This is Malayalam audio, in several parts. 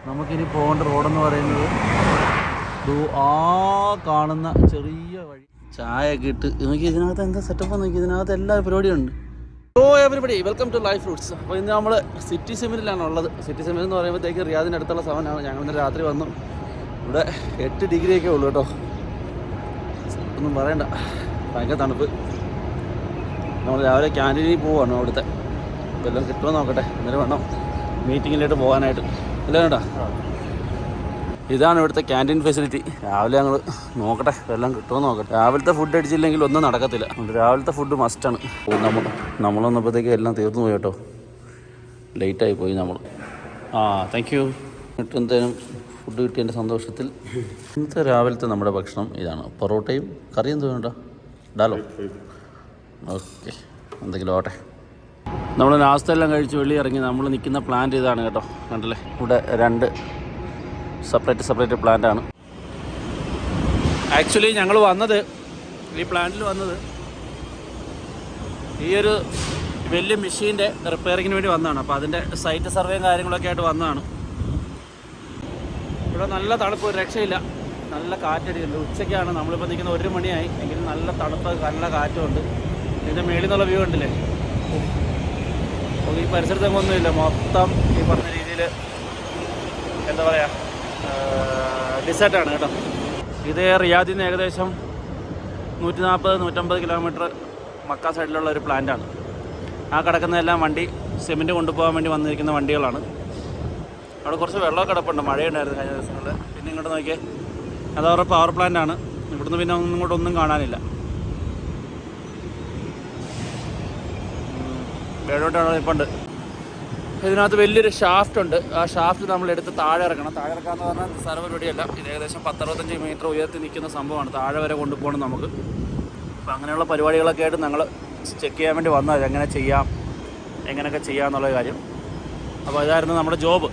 നമുക്കിനി പോകേണ്ട റോഡെന്ന് പറയുന്നത് ആ കാണുന്ന ചെറിയ വഴി. ചായ ഒക്കെ ഇട്ട് നോക്കി, ഇതിനകത്ത് എന്താ സെറ്റപ്പ് നോക്കി, ഇതിനകത്ത് എല്ലാ പരിപാടിയുണ്ട്. Everybody welcome to life fruits. അപ്പോൾ ഇന്ന് നമ്മൾ സിറ്റി സിമിലാണ് ഉള്ളത്. സിറ്റി സിമിൽ എന്ന് പറയുമ്പോഴത്തേക്ക് റിയാദിൻ്റെ അടുത്തുള്ള സ്ഥലമാണ്. ഞങ്ങൾ ഇന്ന് രാത്രി വന്നു. ഇവിടെ 8 ഡിഗ്രിയൊക്കെ ഉള്ളൂ കേട്ടോ, ഒന്നും പറയണ്ട, ഭയങ്കര തണുപ്പ്. നമ്മൾ രാവിലെ ക്യാൻറ്റീനിൽ പോവാണ്. അവിടുത്തെ വല്ലതും കിട്ടുമോ നോക്കട്ടെ, എന്നിട്ട് വേണം മീറ്റിങ്ങിലായിട്ട് പോകാനായിട്ട്. അല്ലേ കേട്ടോ, ഇതാണ് ഇവിടുത്തെ ക്യാൻറ്റീൻ ഫെസിലിറ്റി. രാവിലെ ഞങ്ങൾ നോക്കട്ടെ വല്ലതും കിട്ടുമോ നോക്കട്ടെ. രാവിലത്തെ ഫുഡ് അടിച്ചില്ലെങ്കിൽ ഒന്നും നടക്കത്തില്ല. രാവിലത്തെ ഫുഡ് മസ്റ്റാണ്. നമ്മൾ വന്നപ്പോഴത്തേക്ക് എല്ലാം തീർന്നു പോയി കേട്ടോ, ലേറ്റായി പോയി നമ്മൾ. Thank you. എന്തേലും ഫുഡ് കിട്ടിയതിൻ്റെ സന്തോഷത്തിൽ. ഇന്നത്തെ രാവിലത്തെ നമ്മുടെ ഭക്ഷണം ഇതാണ്, പൊറോട്ടയും കറിയും തോന്നുന്നുണ്ടോ, ഡാലോ. ഓക്കെ, എന്തെങ്കിലും ആവട്ടെ. നമ്മൾ നാസ്തെല്ലാം കഴിച്ച് വെളി ഇറങ്ങി. നമ്മൾ നിൽക്കുന്ന പ്ലാന്റ് ഇതാണ് കേട്ടോ, കണ്ടല്ലേ. ഇവിടെ 2 സെപ്പറേറ്റ് പ്ലാന്റാണ്. ആക്ച്വലി ഞങ്ങൾ വന്നത്, ഈ പ്ലാന്റിൽ വന്നത് ഈ ഒരു വലിയ മെഷീൻ്റെ റിപ്പയറിങ്ങിന് വേണ്ടി വന്നതാണ്. അപ്പോൾ അതിൻ്റെ സൈറ്റ് സർവേയും കാര്യങ്ങളൊക്കെ ആയിട്ട് വന്നതാണ്. ഇവിടെ നല്ല തണുപ്പ്, ഒരു രക്ഷയില്ല. നല്ല കാറ്റടിയുണ്ട്. ഉച്ചയ്ക്കാണ് നമ്മളിപ്പോൾ നിൽക്കുന്ന 1 മണിയായി, എങ്കിലും നല്ല തണുപ്പ്, നല്ല കാറ്റുമുണ്ട്. ഇതിൻ്റെ മേളിൽ നിന്നുള്ള വ്യൂ ഉണ്ടല്ലേ. അപ്പോൾ ഈ പരിസരത്തൊക്കെ ഒന്നുമില്ല, മൊത്തം ഈ പറഞ്ഞ രീതിയിൽ എന്താ പറയുക, ഡിസേർട്ടാണ് കേട്ടോ. ഇത് റിയാദിൽ നിന്ന് ഏകദേശം 140-150 കിലോമീറ്റർ മക്ക സൈഡിലുള്ള ഒരു പ്ലാന്റാണ്. ആ കിടക്കുന്നതെല്ലാം വണ്ടി സിമെൻറ്റ് കൊണ്ടുപോകാൻ വേണ്ടി വന്നിരിക്കുന്ന വണ്ടികളാണ്. അവിടെ കുറച്ച് വെള്ളമൊക്കെ കിടപ്പുണ്ട്, മഴയുണ്ടായിരുന്നു കഴിഞ്ഞ ദിവസങ്ങളിൽ. പിന്നെ ഇങ്ങോട്ട് നോക്കിയേ, അത് അവരുടെ പവർ പ്ലാന്റാണ്. ഇവിടുന്ന് പിന്നെ ഒന്നും കാണാനില്ല. വേഴോട്ടാണ് ഇപ്പുണ്ട്. ഇതിനകത്ത് വലിയൊരു ഷാഫ്റ്റ് ഉണ്ട്. ആ ഷാഫ്റ്റ് നമ്മളെടുത്ത് താഴെ ഇറക്കണം. താഴെ ഇറക്കാമെന്ന് പറഞ്ഞാൽ നിസ്സാര പരിപാടിയല്ല. ഇത് ഏകദേശം 10-65 മീറ്റർ ഉയർത്തി നിൽക്കുന്ന സംഭവമാണ്. താഴെ വരെ കൊണ്ടുപോകണം നമുക്ക്. അപ്പോൾ അങ്ങനെയുള്ള പരിപാടികളൊക്കെ ആയിട്ട് ഞങ്ങൾ ചെക്ക് ചെയ്യാൻ വേണ്ടി വന്നത്, എങ്ങനെ ചെയ്യാം, എങ്ങനെയൊക്കെ ചെയ്യാമെന്നുള്ള കാര്യം. അപ്പോൾ ഇതായിരുന്നു നമ്മുടെ ജോബ്.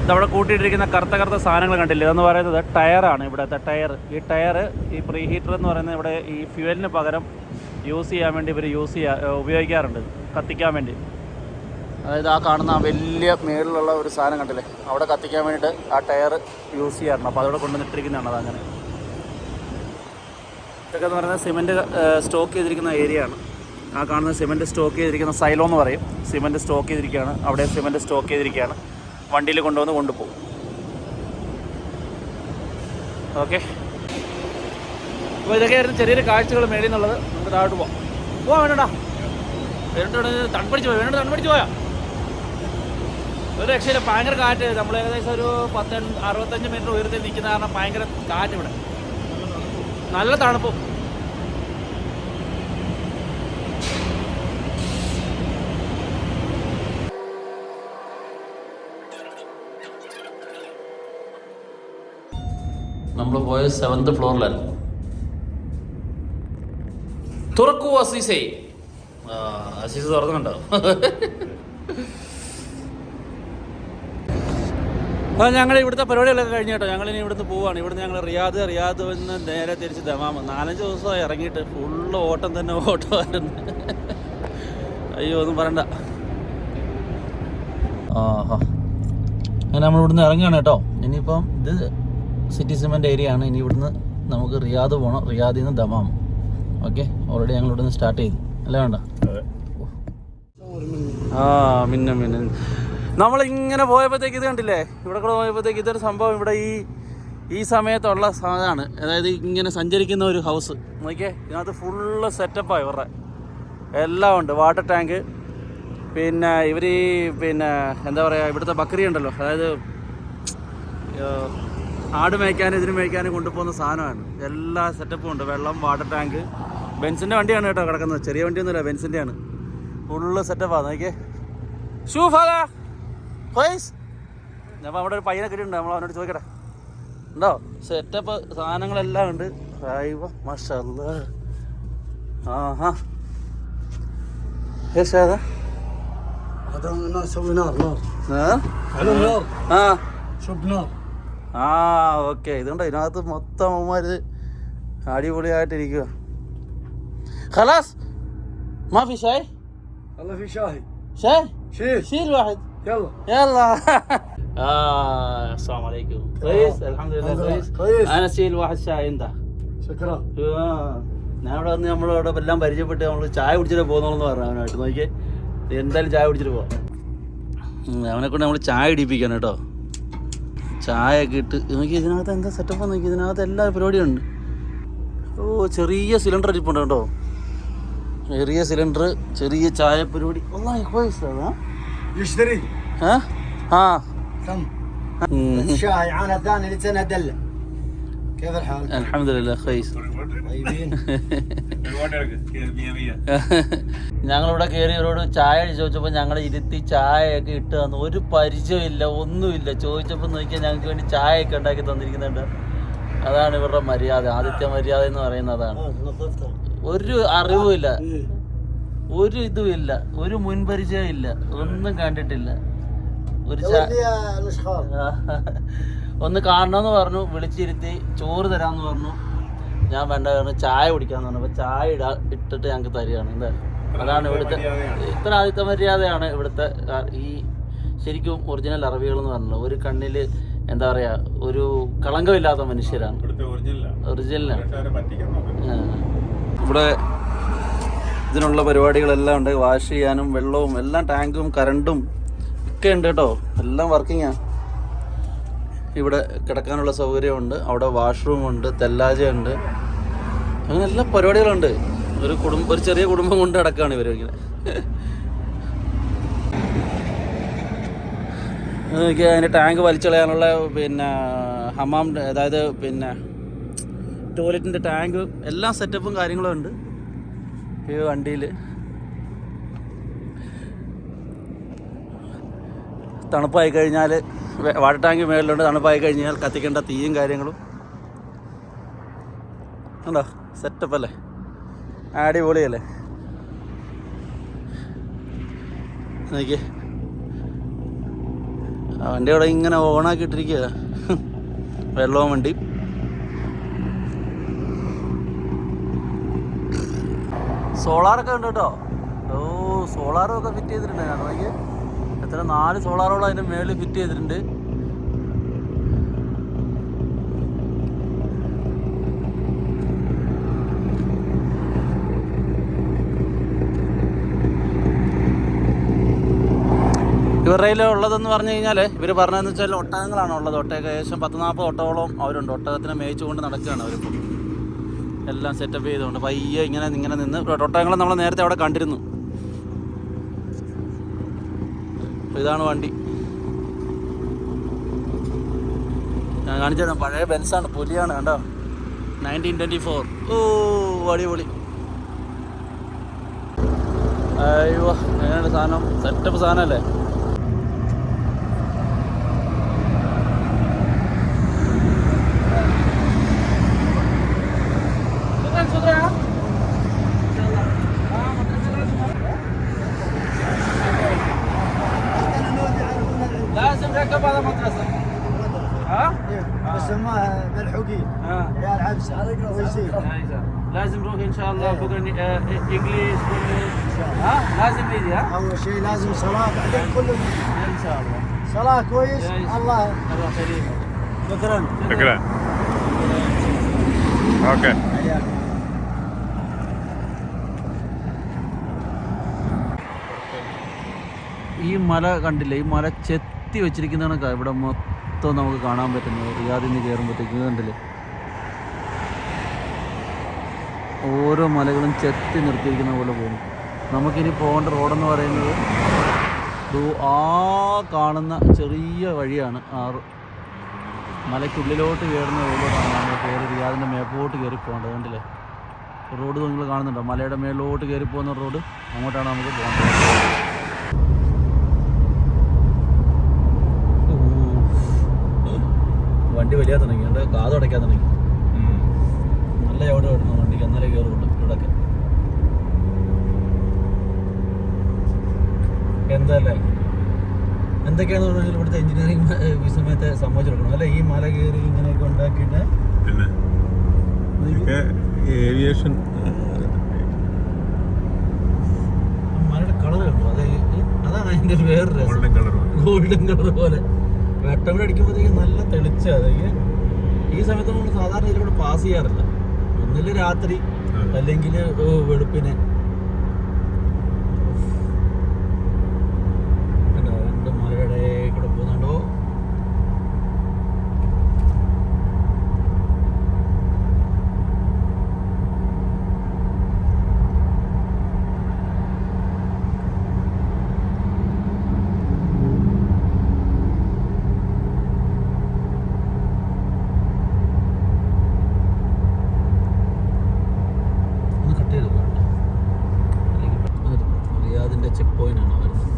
ഇതവിടെ കൂട്ടിയിട്ടിരിക്കുന്ന കറുത്ത സാധനങ്ങൾ കണ്ടില്ലേ, ഇതെന്ന് പറയുന്നത് ടയറാണ്. ഇവിടുത്തെ ടയർ, ഈ ടയർ, ഈ പ്രീ ഹീറ്റർ എന്ന് പറയുന്നത് ഇവിടെ ഈ ഫ്യൂവലിന് പകരം യൂസ് ചെയ്യാൻ വേണ്ടി ഇവർ ഉപയോഗിക്കാറുണ്ട്, കത്തിക്കാൻ വേണ്ടി. അതായത് ആ കാണുന്ന ആ വലിയ മേളിലുള്ള ഒരു സാധനം കണ്ടില്ലേ, അവിടെ കത്തിക്കാൻ വേണ്ടിയിട്ട് ആ ടയർ യൂസ് ചെയ്യാറുണ്ട്. അപ്പോൾ അതവിടെ കൊണ്ടുവന്നിട്ടിരിക്കുന്നതാണ്. അതങ്ങനെ ഇതൊക്കെ എന്ന് പറയുന്നത് സിമെൻറ്റ് സ്റ്റോക്ക് ചെയ്തിരിക്കുന്ന ഏരിയ ആണ്. ആ കാണുന്ന സിമെൻറ്റ് സ്റ്റോക്ക് ചെയ്തിരിക്കുന്ന സൈലോ എന്ന് പറയും. സിമെൻറ്റ് സ്റ്റോക്ക് ചെയ്തിരിക്കുകയാണ്, അവിടെ സിമെൻറ്റ് സ്റ്റോക്ക് ചെയ്തിരിക്കുകയാണ്. വണ്ടിയിൽ കൊണ്ടുപോകും. ഓക്കെ, അപ്പോൾ ഇതൊക്കെയായിരുന്നു ചെറിയൊരു കാഴ്ചകൾ മേളിൽ നിന്നുള്ളത്. നമുക്ക് താഴോട്ട് പോവാം വേണ്ടടാ. തണുപ്പടിച്ച് പോയാ ഒരു രക്ഷയില്ല, ഭയങ്കര കാറ്റ്. നമ്മൾ ഏകദേശം ഒരു 65 മീറ്റർ ഉയരത്തിൽ നിൽക്കുന്ന കാരണം ഭയങ്കര കാറ്റ്. ഇവിടെ നല്ല തണുപ്പും. നമ്മൾ പോയത് 7th ഫ്ലോറിലായിരുന്നു. തുറക്കൂ അസീസേ. അസീസ് തുറന്നുണ്ടോ? അപ്പോൾ ഞങ്ങൾ ഇവിടുത്തെ പരിപാടികളൊക്കെ കഴിഞ്ഞ് കേട്ടോ. ഞങ്ങളിനി ഇവിടുന്ന് പോവുകയാണ്. ഇവിടുന്ന് ഞങ്ങൾ റിയാദ് നിന്ന് നേരെ തിരിച്ച് ദമാം. 4-5 ദിവസമായി ഇറങ്ങിയിട്ട്. ഫുള്ള് ഓട്ടമായിരുന്നു. അയ്യോ, ഒന്നും പറയണ്ട. അങ്ങനെ നമ്മളിവിടുന്ന് ഇറങ്ങുകയാണ് കേട്ടോ. ഇനിയിപ്പം ഇത് സിറ്റി സിമെൻ്റ് ഏരിയ ആണ്. ഇനി ഇവിടുന്ന് നമുക്ക് റിയാദ് പോകണം. റിയാദിൽ നിന്ന് ദമാം. ഓക്കെ, ഓൾറെഡി ഞങ്ങൾ ഇവിടുന്ന് സ്റ്റാർട്ട് ചെയ്തു അല്ലേ വേണ്ട? മിന്ന നമ്മളിങ്ങനെ പോയപ്പോഴത്തേക്ക് ഇത് കണ്ടില്ലേ, ഇവിടെ കൂടെ പോയപ്പോഴത്തേക്ക് ഇതൊരു സംഭവം. ഇവിടെ ഈ സമയത്തുള്ള സാധനമാണ്. അതായത് ഇങ്ങനെ സഞ്ചരിക്കുന്ന ഒരു ഹൗസ് നോക്കിയേ. ഇതിനകത്ത് ഫുള്ള് സെറ്റപ്പാണ്. ഇവരുടെ എല്ലാം ഉണ്ട്. വാട്ടർ ടാങ്ക്, പിന്നെ ഇവർ പിന്നെ എന്താ പറയുക, ഇവിടുത്തെ ബക്കറി ഉണ്ടല്ലോ, അതായത് ആട് മേയ്ക്കാനും ഇതിന് മേയ്ക്കാനും കൊണ്ടുപോകുന്ന സാധനമാണ്. എല്ലാ സെറ്റപ്പും ഉണ്ട്. വെള്ളം, വാട്ടർ ടാങ്ക്. ബെൻസിൻ്റെ വണ്ടിയാണ് കേട്ടോ കിടക്കുന്നത്, ചെറിയ വണ്ടിയൊന്നുമില്ല, ബെൻസിൻ്റെയാണ്. ഫുള്ള് സെറ്റപ്പാണ്. നോക്കിയേ. ഞാൻ അവിടെ ഒരു പയ്യനെ കിട്ടിയിട്ടുണ്ട്. നമ്മൾ അവനോട് ചോദിക്കട്ടെ, ഉണ്ടോ സെറ്റപ്പ് സാധനങ്ങളെല്ലാം ഉണ്ട്. മാഷാല്ലാ. ഓക്കെ, ഇതുണ്ടോ ഇതിനകത്ത് മൊത്തം അവന്മാര് അടിപൊളിയായിട്ടിരിക്കുക. ഖലാസ് ما في شاي؟ والله في شاي. شيل واحد. يلا. السلام عليكم. كويس الحمد لله كويس. انا سيل واحد شاي انت. شكرا. ഞാൻ ഇവിടെ വന്ന് നമ്മളവിടെ എല്ലാം പരിചയപ്പെട്ട് നമ്മൾ ചായ കുടിച്ചിട്ട് പോകുന്നോളെന്ന് പറഞ്ഞു അവനായിട്ട്. നോക്കിയേ എന്തായാലും ചായ കുടിച്ചിട്ട് പോവാം. അവനെ കൊണ്ട് നമ്മൾ ചായ ഇടിപ്പിക്കണം കേട്ടോ. ചായ ഒക്കെ ഇട്ട് നോക്കി ഇതിനകത്ത് എന്താ സെറ്റപ്പ് നോക്കി. ഇതിനകത്ത് എല്ലാ പരിപാടിയുണ്ട്. ഓ ചെറിയ സിലിണ്ടർ ഇരിപ്പുണ്ട് കേട്ടോ. ചെറിയ സിലിണ്ടർ, ചെറിയ ചായ പരിപാടി. يشتري ها كم الشاي انا ثاني لسنه دله. كيف الحال؟ الحمد لله كويس. طيبين. ഞങ്ങളിവിടെ കയറിയവരോട് ചായ ചോദിച്ചപ്പോൾ ഞങ്ങൾ ഇരുത്തി ചായയൊക്കെ ഇട്ട് തന്നു. ഒരു പരിചയമില്ല, ഒന്നുമില്ല. ചോദിച്ചപ്പോൾ നോക്കിയാൽ ഞങ്ങൾക്ക് വേണ്ടി ചായയൊക്കെ ഉണ്ടാക്കി തന്നിരിക്കുന്നുണ്ട്. അതാണ് ഇവരുടെ മര്യാദ, ആദിത്യ മര്യാദ എന്ന് പറയുന്നത് അതാണ്. ഒരു അറിവുമില്ല, ഒരു ഇതുമില്ല, ഒരു മുൻപരിചയം ഇല്ല, ഒന്നും കണ്ടിട്ടില്ല. ഒരു ഒന്ന് കാണണമെന്ന് പറഞ്ഞു, വിളിച്ചിരുത്തി ചോറ് തരാമെന്ന് പറഞ്ഞു. ഞാൻ വേണ്ട പറഞ്ഞു ചായ കുടിക്കാന്ന് പറഞ്ഞു. അപ്പോൾ ചായ ഇട്ടിട്ട് ഞങ്ങൾക്ക് തരികയാണ്. എന്താ അതാണ് ഇവിടുത്തെ ഇത്ര ആദ്യത്തെ മര്യാദയാണ് ഇവിടുത്തെ. ഈ ശരിക്കും ഒറിജിനൽ അറബികൾ എന്ന് പറഞ്ഞല്ലോ, ഒരു കണ്ണിൽ എന്താ പറയുക, ഒരു കളങ്കമില്ലാത്ത മനുഷ്യരാണ്, ഒറിജിനലാണ്. ഇവിടെ ഇതിനുള്ള പരിപാടികളെല്ലാം ഉണ്ട്. വാഷ് ചെയ്യാനും വെള്ളവും എല്ലാം, ടാങ്കും കറണ്ടും ഒക്കെ ഉണ്ട് കേട്ടോ. എല്ലാം വർക്കിങ്ങാണ്. ഇവിടെ കിടക്കാനുള്ള സൗകര്യമുണ്ട്, അവിടെ വാഷ്റൂമുണ്ട്, തെല്ലാജയുണ്ട്, അങ്ങനെ എല്ലാ പരിപാടികളുണ്ട്. ഒരു ചെറിയ കുടുംബം കൊണ്ട് കിടക്കുകയാണ് ഇവർ ഇങ്ങനെ. എനിക്ക് അതിൻ്റെ ടാങ്ക് വലിച്ചളയാനുള്ള പിന്നെ ഹമാം, അതായത് പിന്നെ ടോയ്ലറ്റിൻ്റെ ടാങ്ക്, എല്ലാ സെറ്റപ്പും കാര്യങ്ങളും ഉണ്ട് ഈ വണ്ടിയിൽ. തണുപ്പായി കഴിഞ്ഞാൽ വാട്ടർ ടാങ്ക് മേളിലുണ്ട്. തണുപ്പായി കഴിഞ്ഞാൽ കത്തിക്കേണ്ട തീയും കാര്യങ്ങളും ഉണ്ടോ. സെറ്റപ്പ് അല്ലേ, അടിപൊളിയല്ലേ. നോക്കിയേ ആ വണ്ടി അവിടെ ഇങ്ങനെ ഓണാക്കി ഇട്ടിരിക്കുക. വെള്ളവും വണ്ടി. സോളാറൊക്കെ ഉണ്ട് കേട്ടോ. ഓ സോളാറും ഒക്കെ ഫിറ്റ് ചെയ്തിട്ടുണ്ട്. ഞാൻ നോക്കിയേ എത്ര 4 സോളാറോളം അതിൻ്റെ മേളിൽ ഫിറ്റ് ചെയ്തിട്ടുണ്ട്. ഇവരുടെ ഉള്ളതെന്ന് പറഞ്ഞു കഴിഞ്ഞാൽ ഇവർ പറഞ്ഞതെന്ന് വെച്ചാൽ ഒട്ടകങ്ങളാണ് ഉള്ളത്. ഏകദേശം 10-40 ഒട്ടകോളം അവരുണ്ട്. ഒട്ടകത്തിനെ മേയിച്ചുകൊണ്ട് നടക്കുകയാണ് അവരിപ്പോൾ. എല്ലാം സെറ്റപ്പ് ചെയ്തുകൊണ്ട് പയ്യെ ഇങ്ങനെ നിന്ന്. ഒട്ടകങ്ങളെ നമ്മൾ നേരത്തെ അവിടെ കണ്ടിരുന്നു. ഇതാണ് വണ്ടി. ഞാൻ കാണിച്ചു തരാം. പഴയ ബെൻസാണ്, പുലിയാണ് കണ്ടോ, 1924. ഓ അടിപൊളി. അയ്യോ എങ്ങനെയാണ് സാധനം, സെറ്റപ്പ് സാധനമല്ലേ. لازم ركب هذا مدرسة. ها؟ بسموها ملحوقين. يا العبسة ويصير. لازم نروح ان شاء الله بكره انجليز ها لازم نيجي. ها اول شيء لازم صلاة بعدين كله ان شاء الله. صلاة كويس. الله كريم. شكرا. اوكي. ഈ മല കണ്ടില്ലേ, ഈ മല ചെത്തി വെച്ചിരിക്കുന്നതാണ് ഇവിടെ മൊത്തം നമുക്ക് കാണാൻ പറ്റുന്നത്. റിയാദിൽ നിന്ന് കയറുമ്പോഴത്തേക്ക് കണ്ടില്ലേ, ഓരോ മലകളും ചെത്തി നിർത്തിയിരിക്കുന്ന പോലെ പോകുന്നു. നമുക്കിനി പോകേണ്ട റോഡെന്ന് പറയുന്നത് ആ കാണുന്ന ചെറിയ വഴിയാണ്. മലയ്ക്കുള്ളിലോട്ട് കയറുന്ന റോഡിലോട്ടാണ് നമ്മൾ കയറി റിയാദിൻ്റെ മേപ്പോട്ട് കയറി പോകേണ്ടത്. കണ്ടില്ലേ റോഡ് നിങ്ങൾ കാണുന്നുണ്ടോ, മലയുടെ മേലോട്ട് കയറി പോകുന്ന റോഡ്, അങ്ങോട്ടാണ് നമുക്ക് പോകേണ്ടത്. വണ്ടി വലിയ തുടങ്ങി, എൻ്റെ കാത് അടയ്ക്കാൻ തുടങ്ങി. നല്ല എവിടെ വിടണം വണ്ടിക്ക്, എന്നാലേ കയറുള്ളൂ ഇവിടെയൊക്കെ. എന്തല്ലേ എന്തൊക്കെയാണെന്ന് പറഞ്ഞാൽ ഇവിടുത്തെ എഞ്ചിനീയറിംഗ് ഈ സമയത്ത് സമ്മതിച്ചു കൊടുക്കണം അല്ലേ. ഈ മല കയറി ഇങ്ങനെയൊക്കെ ഉണ്ടാക്കിയിട്ട് ഏവിയേഷൻ മലയുടെ കളർ കണ്ടു. അതാണ് അതിൻ്റെ വേറൊരു ഗോൾഡൻ കളർ പോലെ വെട്ടം കൂടെ അടിക്കുമ്പോഴത്തേക്ക് നല്ല തെളിച്ചാ അതൊക്കെ. ഈ സമയത്ത് നമ്മൾ സാധാരണ ഇതിലൂടെ പാസ് ചെയ്യാറില്ല. ഒന്നില് രാത്രി അല്ലെങ്കിൽ വെളുപ്പിന്. രണ്ട് മലയുടെ കൂടെ പോകുന്നുണ്ടോ? റിയാദിൻ്റെ ചെക്ക് പോയിൻ്റാണ് വരുന്നത്.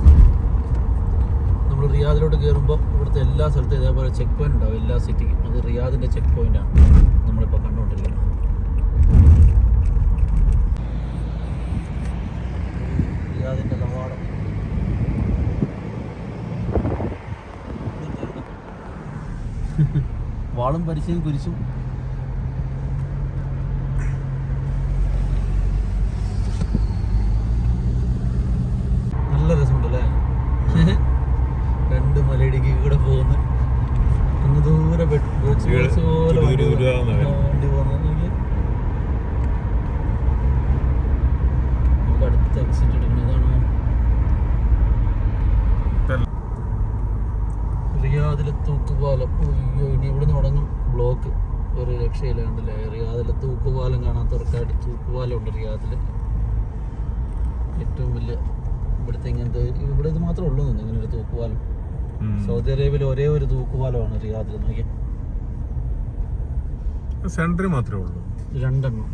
നമ്മൾ റിയാദിലോട്ട് കയറുമ്പോൾ ഇവിടുത്തെ എല്ലാ സ്ഥലത്തും ഇതേപോലെ ചെക്ക് പോയിൻ്റ് ഉണ്ടാവും, എല്ലാ സിറ്റിക്കും. അത് റിയാദിൻ്റെ ചെക്ക് പോയിൻ്റാണ് നമ്മളിപ്പോൾ കണ്ടുകൊണ്ടിരിക്കുന്നത്. റിയാദിൻ്റെ കവാടം. വാളും പരിശയും കുരിശും. നല്ല രസമുണ്ടല്ലേ? രണ്ട് മലയിടുക്കി കൂടെ പോകുന്നു. അങ്ങ് ദൂരെ പോലെ വണ്ടി പോകുന്നത്. നമുക്ക് അടുത്ത എക്സിറ്റ് എടുക്കുന്നതാണ് റിയാദിലെ തൂക്കുപാലം. അയ്യോ, ഇനി ഇവിടെ നിന്ന് തുടങ്ങും ബ്ലോക്ക്. ഒരു രക്ഷയില്ല, കണ്ടില്ലേ? റിയാദിലെ തൂക്കുപാലം കാണാത്തവർക്കായിട്ട് തൂക്കുപാലം ഉണ്ട് റിയാദിൽ. ഏറ്റവും വലിയ ഇവിടുത്തെ ഇങ്ങനത്തെ ഇവിടെ ഇത് മാത്രമേ ഉള്ളൂ ഇങ്ങനെ ഒരു തൂക്കുപാലം. സൗദി അറേബ്യയിൽ ഒരേ ഒരു തൂക്കുപാലമാണ് റിയാദിൽ. നോക്കിയാൽ സെന്റർ മാത്രമേ ഉള്ളൂ, രണ്ടെണ്ണം.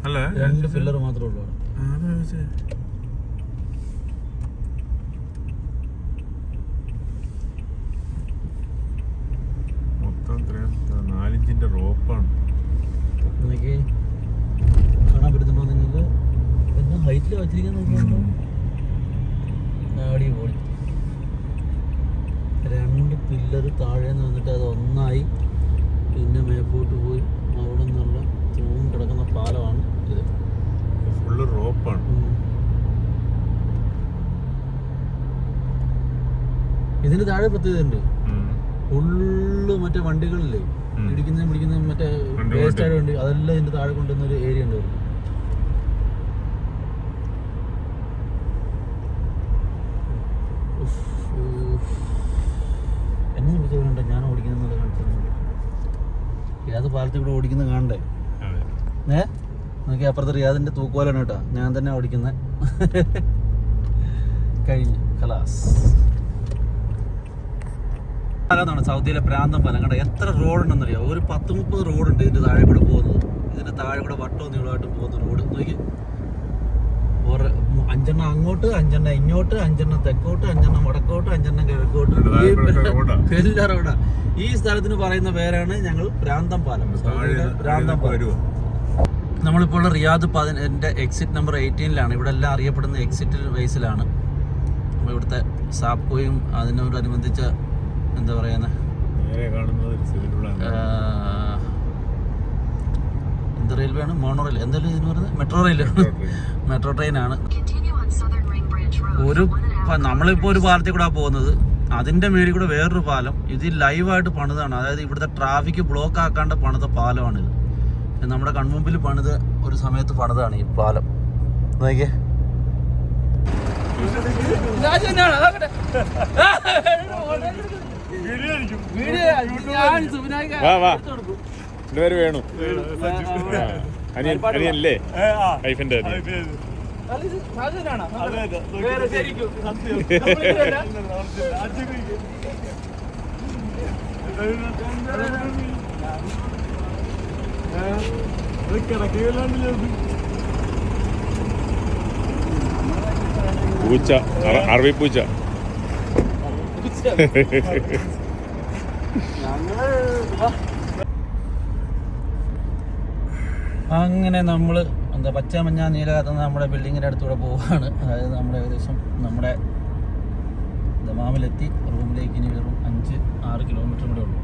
അല്ല, 2 പില്ലർ മാത്രമേ ഉള്ളൂ. മൊത്തം 4 ഇഞ്ചിന്റെ റോപ്പാണ്. നോക്കി കാണാൻ പറ്റുന്നുണ്ടോ നിങ്ങൾക്ക്? എന്നാ ഹൈറ്റിൽ വെച്ചിരിക്കാൻ നോക്കിയുണ്ടോ? അടിപൊളി. 2 പില്ലർ താഴെ നിന്ന് വന്നിട്ട് അത് ഒന്നായി പിന്നെ മേപ്പോട്ട് പോയി അവിടെ നിന്നുള്ള തൂങ്ങി കിടക്കുന്ന പാലമാണ് ഇത്. ഫുള്ള് റോപ്പാണ്. ഇതിന് താഴെ പ്രത്യേകതയുണ്ട്. ഫുള്ള് മറ്റേ വണ്ടികളില്ലേ ഇടിക്കുന്നതും പിടിക്കുന്നതും മറ്റേ വേസ്റ്റ് ആയ വണ്ടി, അതെല്ലാം ഇതിന്റെ താഴെ കൊണ്ടുവന്ന ഒരു ഏരിയ ഉണ്ട്. എന്നെ വിളിച്ചതുകൊണ്ട് ഞാൻ ഓടിക്കുന്നത് കാണിച്ചിരുന്നു. റിയാദ് പാലത്തിൽ കൂടെ ഓടിക്കുന്നത് കാണണ്ടേ? നോക്കി അപ്പുറത്ത് റിയാദിന്റെ തൂക്കുപാലാണ് കേട്ടോ, ഞാൻ തന്നെ ഓടിക്കുന്നത്. കഴിഞ്ഞു, ഖലാസ്. പാലമാണ് സൗദിയിലെ പ്രാന്തം പാലം. കണ്ടോ എത്ര റോഡുണ്ടെന്നറിയോ? ഒരു 10-30 റോഡുണ്ട് ഇതിന്റെ താഴെ കൂടെ പോകുന്നത്. ഇതിന്റെ താഴെ കൂടെ വട്ടവും നീളമായിട്ടും പോകുന്ന റോഡ് നോക്കി. 5 അങ്ങോട്ട്, 5 ഇങ്ങോട്ട്, 5 തെക്കോട്ട്, 5 വടക്കോട്ട്, 5 കിഴക്കോട്ട്, എല്ലാ റോഡാ. ഈ സ്ഥലത്തിന് പറയുന്ന പേരാണ് ഞങ്ങൾ പ്രാന്തം പാലം. പ്രാന്തം പാലം. നമ്മളിപ്പോൾ ഉള്ള റിയാദ് 10 എക്സിറ്റ് നമ്പർ 18-ലാണ്. ഇവിടെ എല്ലാം അറിയപ്പെടുന്ന എക്സിറ്റ് വൈസിലാണ്. ഇവിടുത്തെ സാപ്കോയും അതിനോടനുബന്ധിച്ച എന്താ പറയുന്നത്, എന്ത് റെയിൽവേ ആണ്? മോണോറെയിൽ, എന്തായാലും ഇതിന് പറയുന്നത് മെട്രോ റെയിൽ, മെട്രോ ട്രെയിനാണ്. നമ്മളിപ്പോൾ ഒരു പാലത്തിൽ കൂടെ പോകുന്നത്, അതിൻ്റെ മേളിൽ കൂടെ വേറൊരു പാലം. ഇത് ലൈവായിട്ട് പണിതാണ്. അതായത് ഇവിടുത്തെ ട്രാഫിക് ബ്ലോക്ക് ആക്കാണ്ട് പണിത പാലമാണിത്. നമ്മുടെ കൺമുമ്പിൽ പണിത് ഒരു സമയത്ത് പണിതാണ് ഈ പാലം. നോക്കിയേ, വേണു അനിയല്ലേ വൈഫിന്റെ പൂച്ച, അറബി പൂച്ച. അങ്ങനെ നമ്മൾ എന്താ പച്ച മഞ്ഞ നീല കത്തുന്ന നമ്മുടെ ബിൽഡിങ്ങിൻ്റെ അടുത്തൂടെ പോവുകയാണ്. അതായത് നമ്മൾ ഏകദേശം നമ്മുടെ ദമാമിലെത്തി. റൂമിലേക്ക് ഇനി വെറും 5-6 കിലോമീറ്റർ കൂടെ ഉള്ളൂ.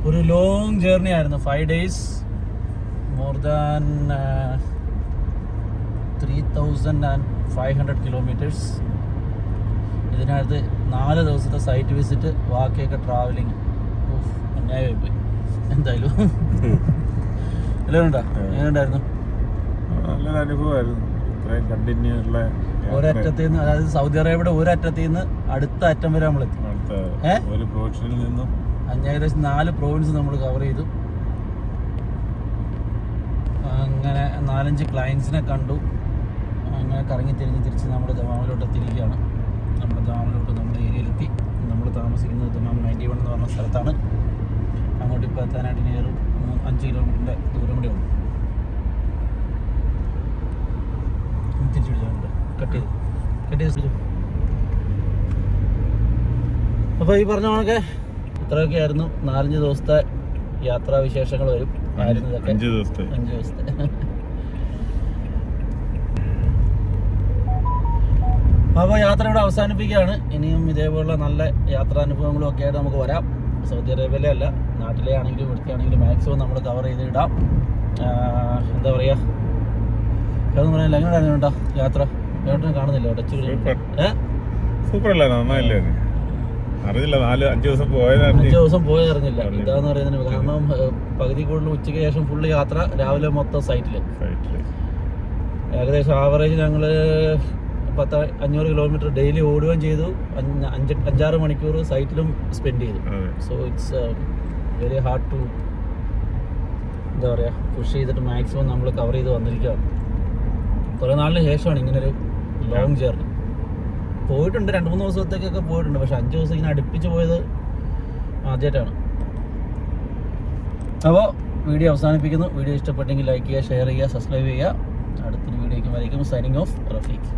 ഒരു ലോങ് ജേർണി ആയിരുന്നു. 5 days, മോർ ദാൻ 3500 കിലോമീറ്റേഴ്സ്. ഇതിനകത്ത് 4 ദിവസത്തെ സൈറ്റ് വിസിറ്റ്, ബാക്കിയൊക്കെ ട്രാവലിങ്. അന്യായമായി പോയി എന്തായാലും. എല്ലാം എങ്ങനെയുണ്ടായിരുന്നു? നല്ലൊരു അനുഭവമായിരുന്നു. ഇത്രയും കണ്ടിന്യൂ ഉള്ള ഒരറ്റത്തിൽ നിന്ന്, അതായത് സൗദി അറേബ്യയുടെ ഒരറ്റത്തിൽ നിന്ന് അടുത്ത അറ്റം വരെ നമ്മൾ എത്തി. ഒരു പ്രൊവിൻസിൽ നിന്നും ഏകദേശം 4 പ്രോവിൻസ് നമ്മൾ കവർ ചെയ്തു. അങ്ങനെ 4-5 ക്ലയൻസിനെ കണ്ടു. അങ്ങനെ കറങ്ങി തിരിച്ച് നമ്മൾ ദമാമിലോട്ട് എത്തിയിരിക്കുകയാണ്. നമ്മുടെ ദമാമിലോട്ട് നമ്മുടെ ഏരിയയിലെത്തി. നമ്മൾ താമസിക്കുന്നത് ദമാം 91 എന്ന് പറഞ്ഞ സ്ഥലത്താണ്. അങ്ങോട്ട് ഇപ്പോൾ എത്താനായിട്ട് ഇനി ഒരു 5 കിലോമീറ്ററിൻ്റെ ദൂരം കൂടെ ഉണ്ട്. തിരിച്ചു പിടിച്ചിട്ടുണ്ട്. കട്ട് ചെയ്ത് അപ്പോൾ ഈ പറഞ്ഞ കണക്കെ ഇത്രയൊക്കെ ആയിരുന്നു 4-5 ദിവസത്തെ യാത്രാവിശേഷങ്ങൾ വരും. 5 ദിവസത്തെ. അപ്പോൾ യാത്ര ഇവിടെ അവസാനിപ്പിക്കുകയാണ്. ഇനിയും ഇതേപോലുള്ള നല്ല യാത്രാനുഭവങ്ങളും ഒക്കെ ആയിട്ട് നമുക്ക് വരാം. സൗദി അറേബ്യയിലെ അല്ല, നാട്ടിലെ ആണെങ്കിലും ഇവിടുത്തെ ആണെങ്കിലും മാക്സിമം നമ്മൾ കവർ ചെയ്തിടാം. എന്താ പറയുക, അതൊന്നും പറയാനില്ല. എങ്ങനെയായിരുന്നു കേട്ടോ യാത്ര? എങ്ങോട്ടും കാണുന്നില്ല സൂപ്പർ അല്ലേ? നന്നായില്ലേ? അറിയില്ല, 4-5 ദിവസം 5 ദിവസം പോയറിഞ്ഞില്ല. ഇതാന്ന് പറയുന്നത് കാരണം പകുതി കൂടുതൽ ഉച്ചയ്ക്ക് ശേഷം ഫുള്ള് യാത്ര, രാവിലെ മൊത്തം സൈറ്റില്. ഏകദേശം ആവറേജ് ഞങ്ങൾ 500 കിലോമീറ്റർ ഡെയിലി ഓടുകയും ചെയ്തു. 5-6 മണിക്കൂർ സൈറ്റിലും സ്പെൻഡ് ചെയ്തു. So it's very hard to എന്താ പറയുക, പുഷ് ചെയ്തിട്ട് മാക്സിമം നമ്മൾ കവർ ചെയ്ത് വന്നിരിക്കുകയാണ്. കുറേ നാളിന് ശേഷമാണ് ഇങ്ങനൊരു ലോങ് ജേർണി. പോയിട്ടുണ്ട് 2-3 ദിവസത്തേക്കൊക്കെ പോയിട്ടുണ്ട്. പക്ഷെ 5 ദിവസം ഇങ്ങനെ അടുപ്പിച്ച് പോയത് ആദ്യമായിട്ടാണ്. അപ്പോൾ വീഡിയോ അവസാനിപ്പിക്കുന്നു. വീഡിയോ ഇഷ്ടപ്പെട്ടെങ്കിൽ ലൈക്ക് ചെയ്യുക, ഷെയർ ചെയ്യുക, സബ്സ്ക്രൈബ് ചെയ്യുക. അടുത്തൊരു വീഡിയോയ്ക്ക് വരയ്ക്കും. Signing off, Rafeeq.